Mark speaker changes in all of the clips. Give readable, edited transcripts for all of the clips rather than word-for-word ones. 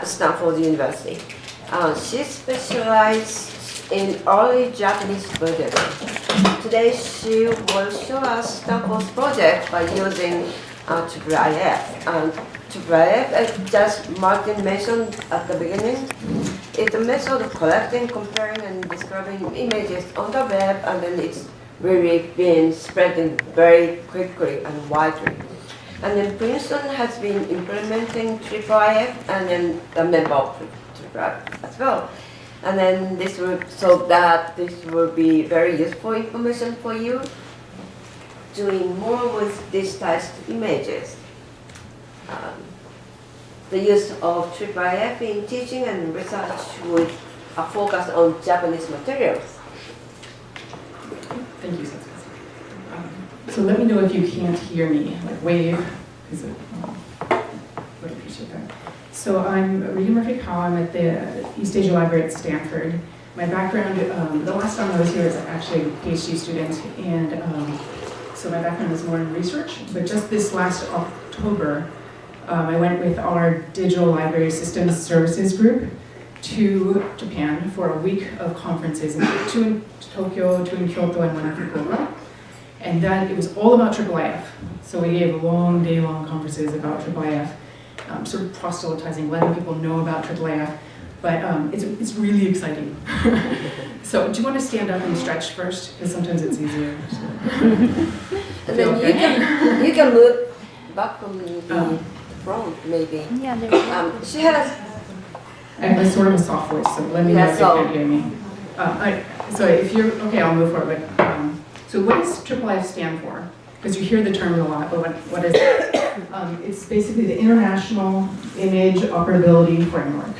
Speaker 1: Stanford University. She specialized in early Japanese Buddhism. Today she will show us Stanford's project by using IIIF. IIIF, as just Martin mentioned at the beginning, is a method of collecting, comparing, and describing images on the web, and then it's really been spreading very quickly and widely. And then Princeton has been implementing IIIF, and then a member of IIIF as well. And then this will, so that this will be very useful information for you, doing more with digitized images. The use of IIIF in teaching and research with a focus on Japanese materials.
Speaker 2: Thank you, Sensei. So let me know if you can't hear me, like wave, because I would appreciate that. So I'm Regan Murphy-Howe. I'm at the East Asia Library at Stanford. My background, the last time I was here was actually a PhD student, and so my background is more in research, but just this last October, I went with our Digital Library Systems Services group to Japan for a week of conferences, two in Tokyo, two in Kyoto, and one in Fukuoka. And then it was all about IIIF. So we gave long, day-long conferences about IIIF, sort of proselytizing, letting people know about IIIF. But it's really exciting. So do you want to stand up and stretch first? Because sometimes it's easier.
Speaker 1: And then you can move back from the front, maybe.
Speaker 3: Yeah, there we go.
Speaker 1: She has.
Speaker 2: I have a sort of a soft voice, so let me know if you can't hear me. So if you're, okay, I'll move forward. So what does IIIF stand for? Because you hear the term a lot, but what is it? It's basically the International Image Operability Framework.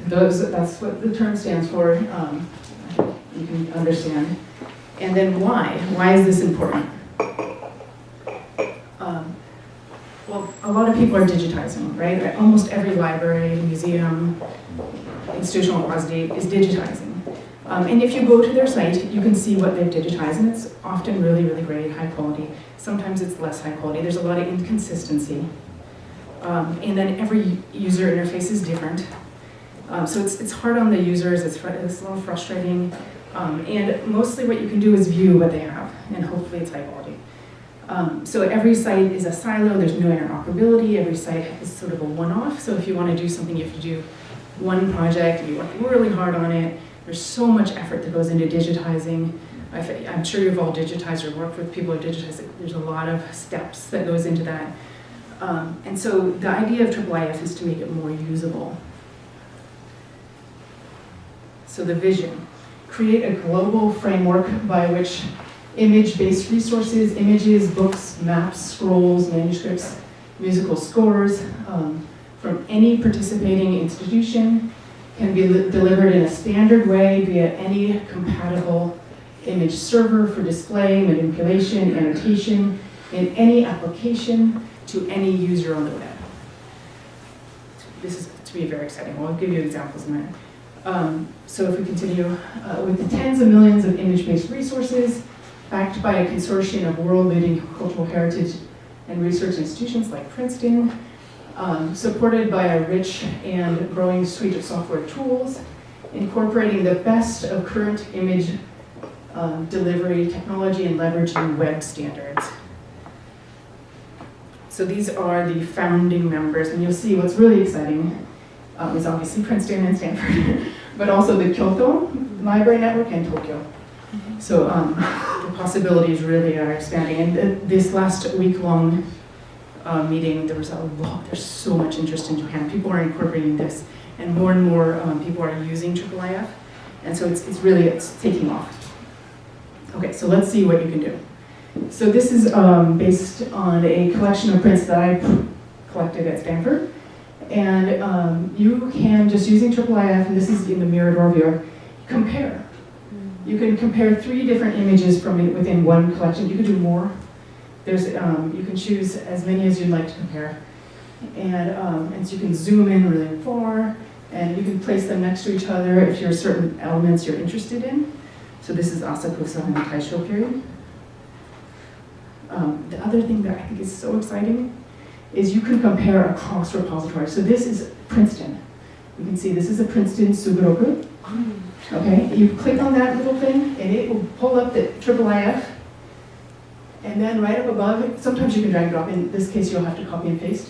Speaker 2: That's what the term stands for. You can understand. And then why? Why is this important? Well, a lot of people are digitizing, right? Almost every library, museum, institutional repository is digitizing. And if you go to their site, you can see what they've digitized, and it's often really, really great, high quality. Sometimes it's less high quality. There's a lot of inconsistency. And then every user interface is different. So it's hard on the users, it's a little frustrating. And mostly what you can do is view what they have, and hopefully it's high quality. So every site is a silo, there's no interoperability, every site is sort of a one-off. So if you want to do something, you have to do one project, and you work really hard on it. There's so much effort that goes into digitizing. I'm sure you've all digitized or worked with people who digitize it. There's a lot of steps that goes into that. And so the idea of IIIF is to make it more usable. So the vision, create a global framework by which image-based resources, images, books, maps, scrolls, manuscripts, musical scores from any participating institution can be delivered in a standard way via any compatible image server for display, manipulation, annotation, in any application to any user on the web. This is to be very exciting. I'll give you examples in a minute. So if we continue, with the tens of millions of image-based resources, backed by a consortium of world-leading cultural heritage and research institutions like Princeton, supported by a rich and growing suite of software tools, incorporating the best of current image delivery technology and leveraging web standards. So these are the founding members, and you'll see what's really exciting is obviously Princeton and Stanford, but also the Kyoto Library Network and Tokyo. So the possibilities really are expanding. And this last week-long meeting, there was a lot, there's so much interest in Japan. People are incorporating this, and more people are using IIIF, and so it's taking off. Okay, so let's see what you can do. So this is based on a collection of prints that I collected at Stanford, and you can, just using IIIF, and this is in the mirrored or viewer, compare. You can compare 3 different images from within one collection. You can do more. There's, you can choose as many as you'd like to compare. And so you can zoom in really far, and you can place them next to each other if there are certain elements you're interested in. So this is Asakusa and the Taisho period. The other thing that I think is so exciting is you can compare across repositories. So this is Princeton. You can see this is a Princeton Suguroku. Okay, you click on that little thing and it will pull up the IIIF. And then right up above it, sometimes you can drag and drop. In this case, you'll have to copy and paste.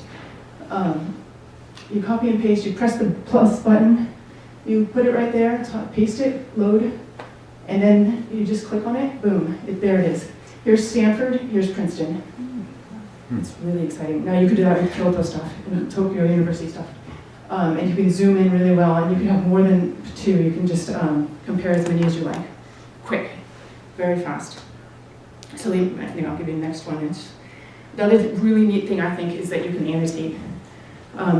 Speaker 2: You copy and paste, you press the plus button, you put it right there, paste it, load, and then you just click on it, boom, there it is. Here's Stanford, here's Princeton. It's really exciting. Now you could do that with Kyoto stuff, and Tokyo University stuff. And you can zoom in really well, and you can have more than two. You can just compare as many as you like. Quick, very fast. So I'll give you the next one. The other really neat thing I think is that you can annotate.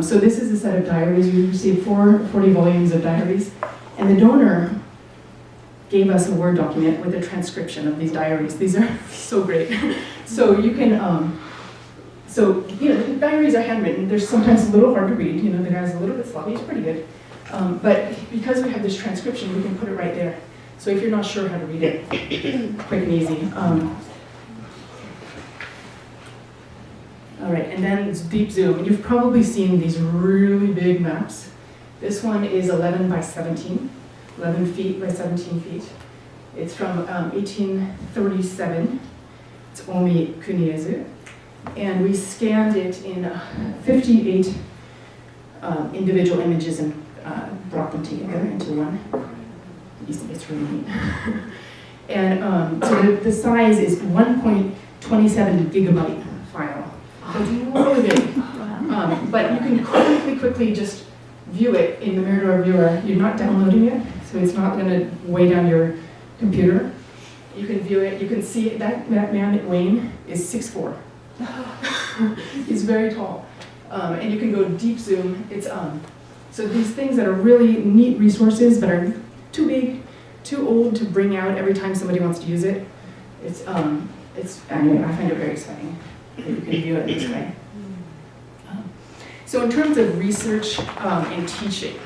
Speaker 2: So this is a set of diaries. We received 40 volumes of diaries, and the donor gave us a Word document with a transcription of these diaries. These are so great. So you can, the diaries are handwritten. They're sometimes a little hard to read. The guy's a little bit sloppy. It's pretty good. But because we have this transcription, we can put it right there. So if you're not sure how to read it, quick and easy. All right, and then it's deep zoom. And you've probably seen these really big maps. This one is 11 by 17, 11 feet by 17 feet. It's from 1837. It's Omi Kuniezu. And we scanned it in 58 individual images and brought them together into one. It's really neat. And so the size is 1.27 gigabyte file. So it's really big. But you can quickly just view it in the Mirador viewer. You're not downloading it, so it's not going to weigh down your computer. You can view it. You can see it. That man, Wayne, is 6'4". He's very tall. And you can go deep zoom. It's so these things that are really neat resources but are too big, too old to bring out every time somebody wants to use it. Anyway, I find it very exciting that you can view it this way. So in terms of research and teaching,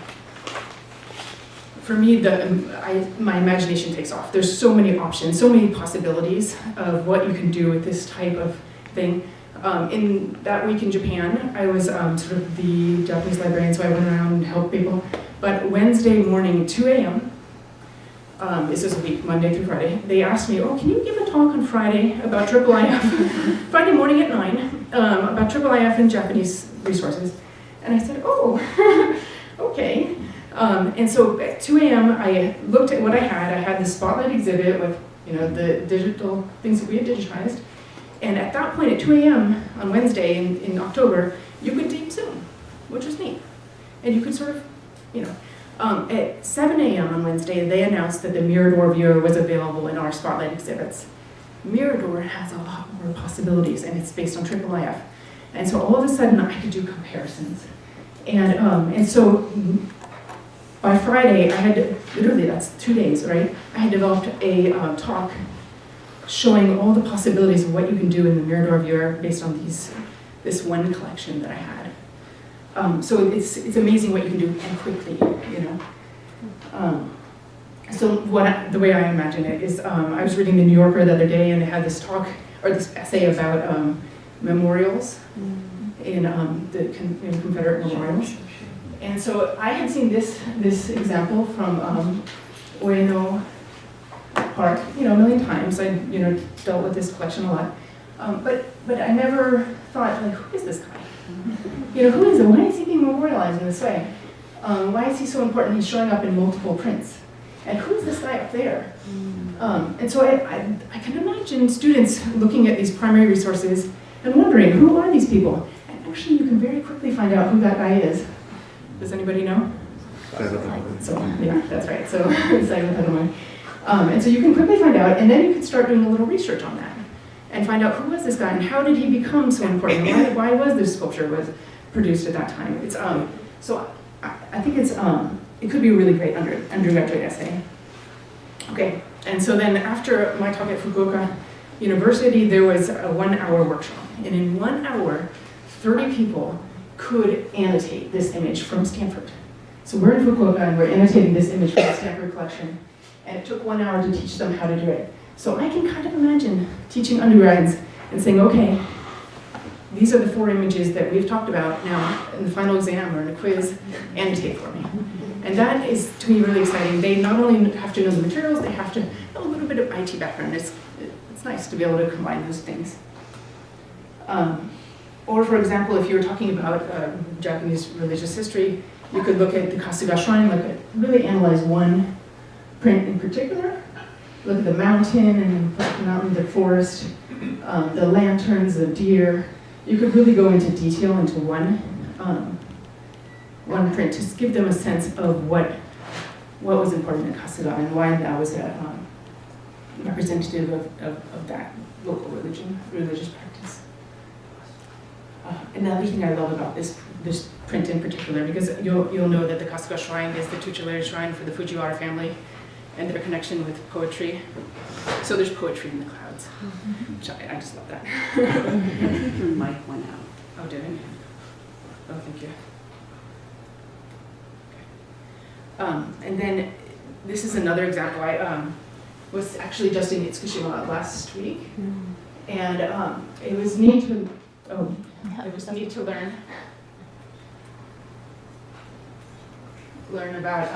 Speaker 2: for me, my imagination takes off. There's so many options, so many possibilities of what you can do with this type of thing. In that week in Japan, I was sort of the Japanese librarian, so I went around and helped people. But Wednesday morning, 2 a.m., this is a week, Monday through Friday, they asked me, can you give a talk on Friday about IIIF, Friday morning at 9, about IIIF and Japanese resources. And I said, okay. And so at 2 a.m., I looked at what I had. I had the Spotlight exhibit with the digital things that we had digitized. And at that point, at 2 a.m. on Wednesday in October, you could deep zoom, which was neat. And you could sort of, at 7 a.m. on Wednesday, they announced that the Mirador viewer was available in our Spotlight exhibits. Mirador has a lot more possibilities, and it's based on IIIF. And so all of a sudden, I could do comparisons. And so by Friday, I had, literally that's 2 days, right? I had developed a talk showing all the possibilities of what you can do in the Mirador viewer based on this one collection that I had. So it's amazing what you can do and quickly, So the way I imagine it is, I was reading the New Yorker the other day, and it had this talk or this essay about memorials in the Confederate memorials. And so I had seen this example from Ueno Park, a million times. I dealt with this collection a lot, but I never thought, who is this guy? Who is it? Why is he being memorialized in this way? Why is he so important? He's showing up in multiple prints. And who is this guy up there? And so I can imagine students looking at these primary resources and wondering, who are these people? And actually, you can very quickly find out who that guy is. Does anybody know? So, yeah, that's right. So, and so you can quickly find out, and then you can start doing a little research on that and find out who was this guy and how did he become so important? Why was this sculpture produced at that time? It's so I think it could be a really great undergraduate essay. Okay, and so then after my talk at Fukuoka University, there was a 1-hour workshop, and in 1 hour, 30 people could annotate this image from Stanford. So we're in Fukuoka and we're annotating this image from the Stanford collection, and it took 1 hour to teach them how to do it. So I can kind of imagine teaching undergrads and saying, okay, these are the 4 images that we've talked about now in the final exam or in a quiz, annotate for me. And that is, to me, really exciting. They not only have to know the materials, they have to know a little bit of IT background. It's nice to be able to combine those things. Or for example, if you were talking about Japanese religious history, you could look at the Kasuga Shrine, really analyze one print in particular. Look at the mountain and the mountain, the forest, the lanterns, the deer. You could really go into detail into one print, just give them a sense of what was important in Kasuga and why that was representative of that local religious practice. Another thing I love about this print in particular, because you'll know that the Kasuga Shrine is the tutelary shrine for the Fujiwara family and their connection with poetry. So there's poetry in the clouds, which I just love that.
Speaker 3: I think your mic went out.
Speaker 2: Oh, did it? Oh, thank you. Okay. And then this is another example. I was actually just in Itsukushima last week, and it was neat to learn about.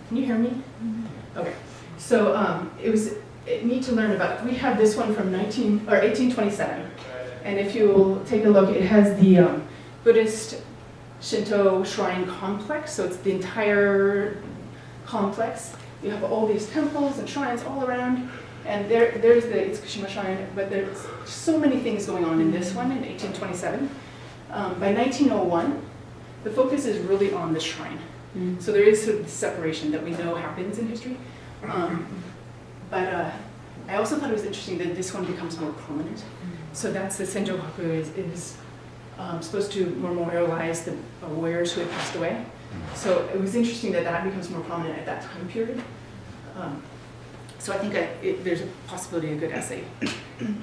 Speaker 2: Can you hear me? Okay. So it was neat to learn about. We have this one from 1827, and if you take a look, it has the Buddhist Shinto shrine complex. So it's the entire complex. You have all these temples and shrines all around, and there's the Itsukushima shrine. But there's so many things going on in this one in 1827. By 1901, the focus is really on the shrine. So there is sort of separation that we know happens in history. But I also thought it was interesting that this one becomes more prominent. So that's the Senjogaku is supposed to memorialize the warriors who had passed away. So it was interesting that becomes more prominent at that time period. So I think there's a possibility a good essay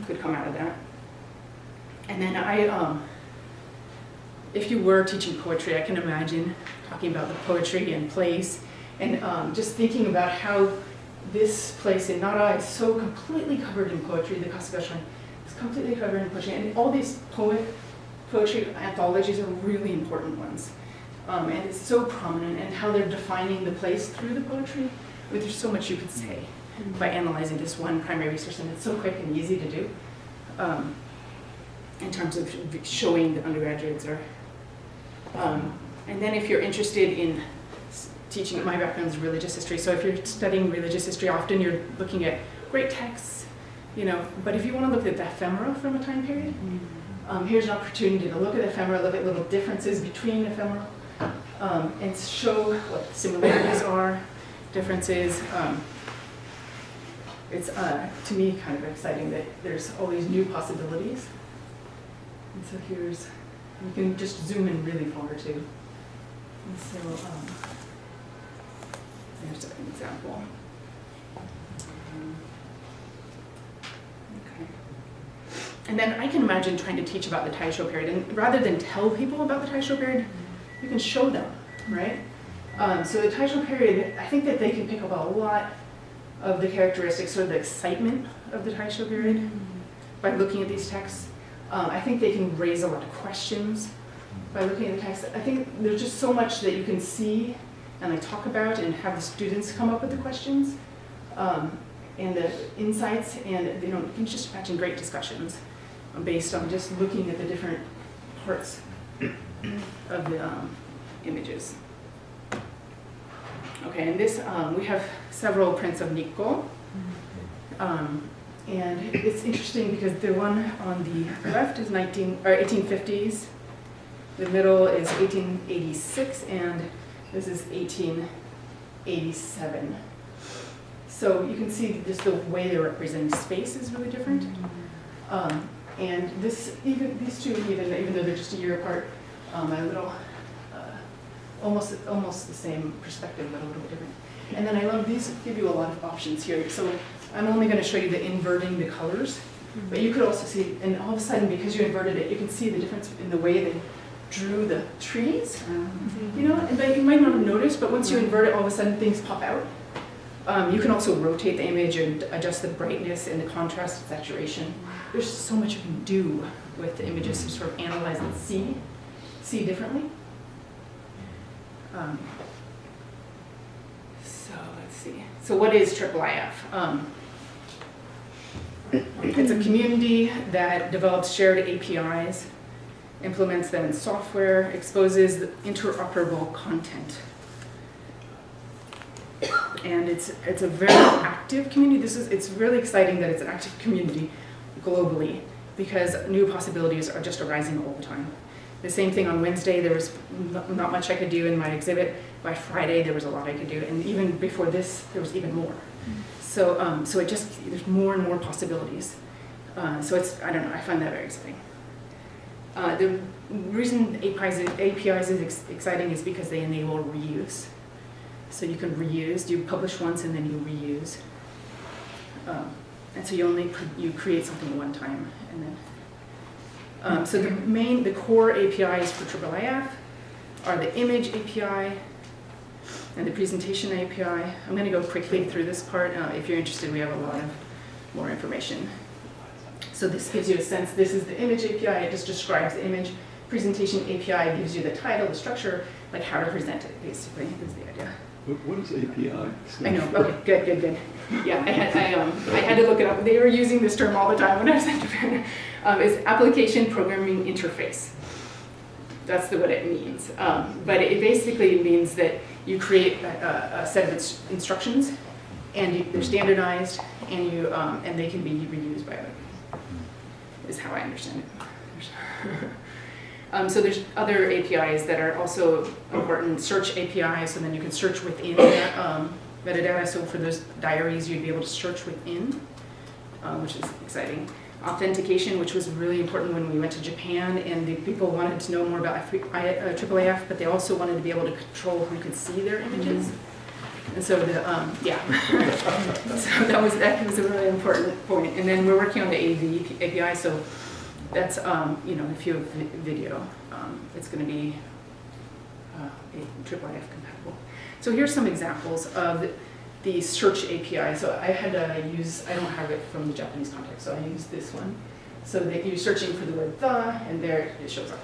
Speaker 2: could come out of that. And then if you were teaching poetry, I can imagine talking about the poetry and place, and just thinking about how this place in Nara is so completely covered in poetry. The Kasuga Shrine is completely covered in poetry, and all these poetry anthologies are really important ones. And it's so prominent, and how they're defining the place through the poetry. There's so much you could say by analyzing this one primary resource, and it's so quick and easy to do in terms of showing the undergraduates. And then if you're interested in teaching, my background is religious history, so if you're studying religious history, often you're looking at great texts, but if you want to look at the ephemera from a time period, here's an opportunity to look at ephemera, look at little differences between ephemera, and show what the similarities are, differences. It's, to me, kind of exciting that there's all these new possibilities. And so you can just zoom in really far too. And so, there's an example. Okay. And then I can imagine trying to teach about the Taisho period, and rather than tell people about the Taisho period, you can show them, right? So the Taisho period, I think that they can pick up a lot of the characteristics or the excitement of the Taisho period by looking at these texts. I think they can raise a lot of questions by looking at the text. I think there's just so much that you can see and talk about, and have the students come up with the questions and the insights, and you can just imagine great discussions based on just looking at the different parts of the images. Okay, and this we have several prints of Nico. And it's interesting because the one on the left is 1850s, the middle is 1886, and this is 1887. So you can see just the way they're representing space is really different. And these two, even though they're just a year apart, a little, almost the same perspective, but a little bit different. And then I love these give you a lot of options here. So I'm only going to show you the inverting the colors, but you could also see, and all of a sudden, because you inverted it, you can see the difference in the way they drew the trees. And but you might not have noticed, but once you invert it, all of a sudden things pop out. You can also rotate the image and adjust the brightness and the contrast and saturation. There's so much you can do with the images to sort of analyze and see differently. So let's see. So what is IIIF? It's a community that develops shared APIs, implements them in software, exposes the interoperable content. And it's a very active community. It's really exciting that it's an active community globally because new possibilities are just arising all the time. The same thing on Wednesday, there was not much I could do in my exhibit. By Friday, there was a lot I could do. And even before this, there was even more. So there's more and more possibilities. So I don't know, I find that very exciting. The reason APIs is exciting is because they enable reuse. So you can reuse, you publish once and then you reuse. And so you create something one time and then. So the core APIs for IIIF are the image API and the presentation API. I'm going to go quickly through this part. If you're interested, we have a lot of more information. So this gives you a sense, this is the image API, it just describes the image. Presentation API gives you the title, the structure, like how to present it, basically, is the idea.
Speaker 4: What is API?
Speaker 2: I know, okay, good. Yeah, I had to look it up. They were using this term all the time when I was in Japan. It's Application Programming Interface. That's what it means. But it basically means that you create a set of instructions, and they're standardized, and they can be reused by other people, is how I understand it. So there's other APIs that are also important, search APIs, and then you can search within that metadata. So for those diaries, you'd be able to search within, which is exciting. Authentication, which was really important when we went to Japan, and the people wanted to know more about IIIF, but they also wanted to be able to control who could see their images. And so so that was a really important point. And then we're working on the AV API, so that's if you have video, it's going to be IIIF compatible. So here's some examples of the search API. So I had to use, I don't have it from the Japanese context, so I use this one. So that you're searching for the word the, and there it shows up.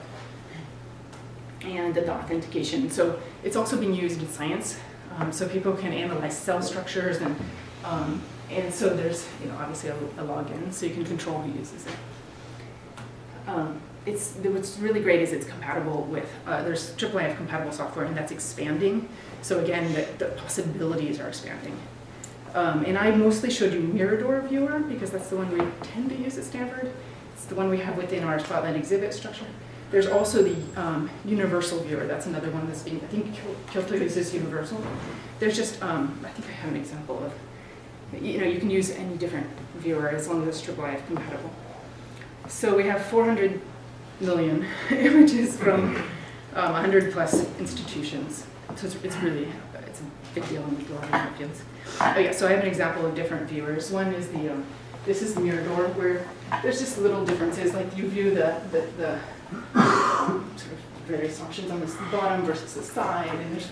Speaker 2: And the authentication. So it's also being used in science. So people can analyze cell structures, and so there's obviously a login, so you can control who uses it. What's really great is it's compatible with, there's IIIF compatible software, and that's expanding. So again, the possibilities are expanding. And I mostly showed you Mirador Viewer, because that's the one we tend to use at Stanford. It's the one we have within our Spotlight exhibit structure. There's also the Universal Viewer. That's another one that's being, I think Kyoto uses Universal. There's just, I think I have an example of, you can use any different viewer as long as it's IIIF compatible. So we have 400 million images from 100 plus institutions. So it's a big deal in a lot of different fields. Oh yeah, so I have an example of different viewers. One is this is the Mirador, where there's just little differences, like you view the sort of various options on the bottom versus the side, and there's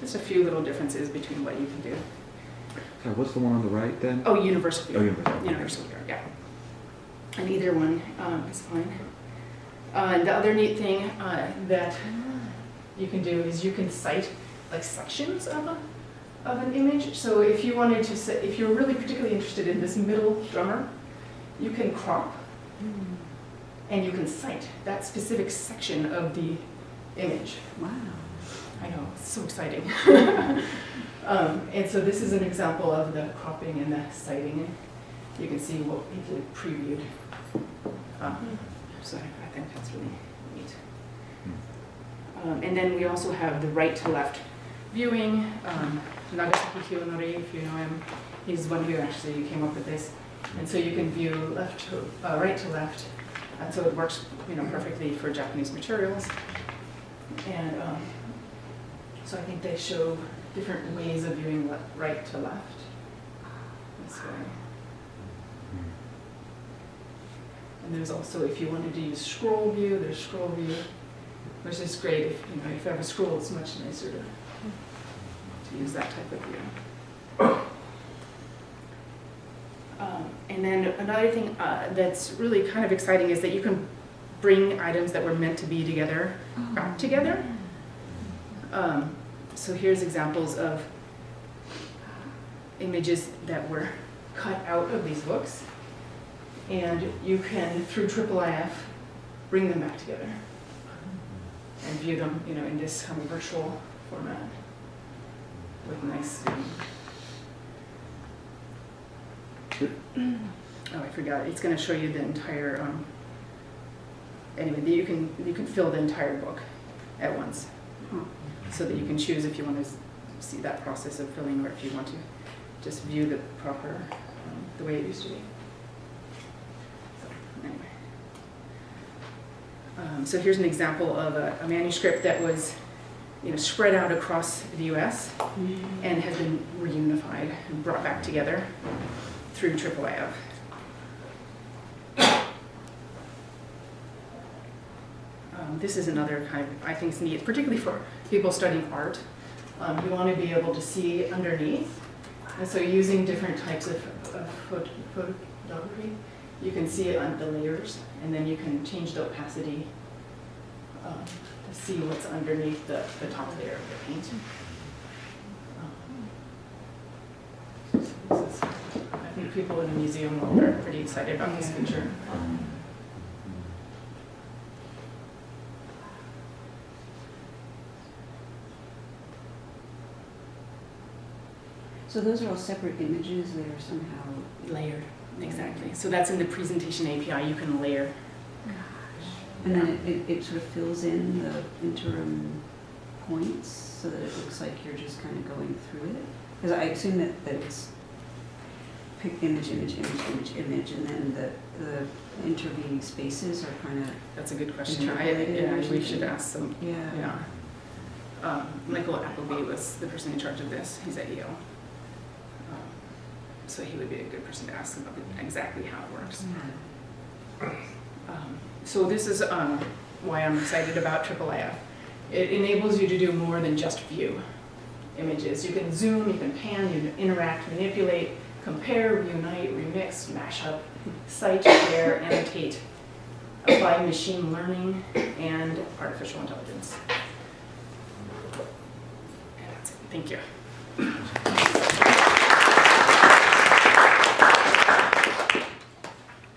Speaker 2: just a few little differences between what you can do.
Speaker 4: So what's the one on the right then?
Speaker 2: Oh, Universal Viewer.
Speaker 4: Oh, Universal.
Speaker 2: Universal Viewer, yeah. And either one is fine. The other neat thing that you can do is you can cite like sections of an image. So if you wanted to, if you're really particularly interested in this middle drummer, you can crop and you can cite that specific section of the image.
Speaker 3: Wow.
Speaker 2: I know, it's so exciting. And so this is an example of the cropping and the citing. You can see what we previewed. So I think that's really neat. And then we also have the right to left viewing. Nagasaki Hiyonori, if you know him, he's the one who actually came up with this. And so you can view right to left. And so it works perfectly for Japanese materials. And so I think they show different ways of viewing right to left. This way. And there's also, if you wanted to use scroll view, there's scroll view, which is great if if you have a scroll, it's much nicer to use that type of view. And then another thing that's really kind of exciting is that you can bring items that were meant to be together back together. So here's examples of images that were cut out of these books. And you can, through IIIF, bring them back together and view them, in this kind of virtual format with nice. Oh, I forgot. It's going to show you the entire. Anyway, you can fill the entire book at once, so that you can choose if you want to see that process of filling, or if you want to just view the proper, the way it used to be. So anyway, so here's an example of a manuscript that was, spread out across the U.S. And has been reunified and brought back together through IIIF. This is another kind of, I think, is neat, particularly for people studying art. You want to be able to see underneath. And so using different types of photography, you can see it on the layers, and then you can change the opacity to see what's underneath the top layer of the paint. I think people in the museum are pretty excited about this feature.
Speaker 3: So those are all separate images that are somehow
Speaker 2: Layered, exactly. So that's in the presentation API, you can layer.
Speaker 3: and then it sort of fills in the interim points so that it looks like you're just kind of going through it. Because I assume that it's pick image, and then the intervening spaces are kind of.
Speaker 2: That's a good question.
Speaker 3: interpolated.
Speaker 2: We should ask some.
Speaker 3: Yeah.
Speaker 2: Michael Appleby was the person in charge of this. He's at Yale. So he would be a good person to ask about exactly how it works. So this is why I'm excited about IIIF. It enables you to do more than just view images. You can zoom, you can pan, you can interact, manipulate, compare, reunite, remix, mash up, cite, share, annotate, apply machine learning, and artificial intelligence. And that's it. Thank you.